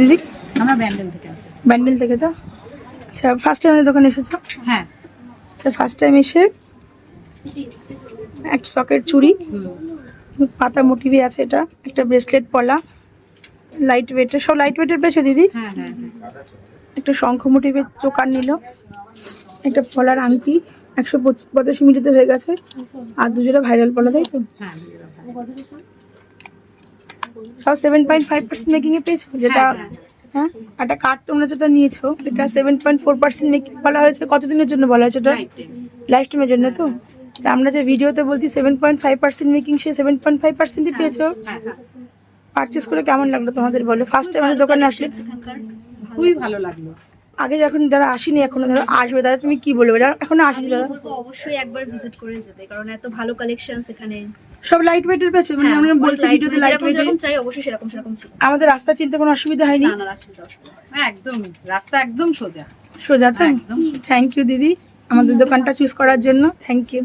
দিদি আমরা ব্যান্ডেল থেকে আসছি। ব্যান্ডেল থেকে তো আচ্ছা ফার্স্ট টাইম দোকানে এসেছো? হ্যাঁ। আচ্ছা ফার্স্ট টাইম এসে একটা সকেট চুড়ি পাতা মোটিভি আছে, এটা একটা ব্রেসলেট পলা লাইট ওয়েটের, সব লাইট ওয়েটের পেয়েছো দিদি? হ্যাঁ হ্যাঁ একটা শঙ্খ মোটিভের চোকার নিল, একটা পলার আংটি 185 মিলিতে হয়ে গেছে, আর দুজোড়া ভাইরাল পলা, তাই তো? হ্যাঁ। সব 7.5% মেকিংয়ে পেয়েছো যেটা? হ্যাঁ, একটা কার্ড তোমরা যেটা নিয়েছো এটা 7.4% মেকিং বলা হয়েছে। কতদিনের জন্য বলা হয়েছে এটা? লাইফ টাইমের জন্য তো? তা আমরা যে ভিডিওতে বলছি 7.5% মেকিং, সে 7.5%ই পেয়েছো। পারচেস করে কেমন লাগলো তোমাদের বলো? ফার্স্ট টাইম আমাদের দোকানে আসলে খুবই ভালো লাগলো। আগে যখন যারা আসেনি এখনো ধরো আসবে, দাদা তুমি কি বলবে যারা এখনো আসেনি? দাদা বলবো অবশ্যই একবার ভিজিট করে যেতে, কারণ এত ভালো কালেকশন এখানে। সব লাইট ওয়েটের পেয়েছো? মানে আমরা বলছি ভিডিওতে লাইট ওয়েট, যেরকম চাই অবশ্যই সেরকম ছিল। আমাদের রাস্তা চিনতে কোনো অসুবিধা হয়নি? না না, রাস্তা অসুবিধা। হ্যাঁ একদম, রাস্তা একদম সোজা। সোজা তো? একদম। থ্যাংক ইউ দিদি আমাদের দোকানটা চুজ করার জন্য, থ্যাংক ইউ।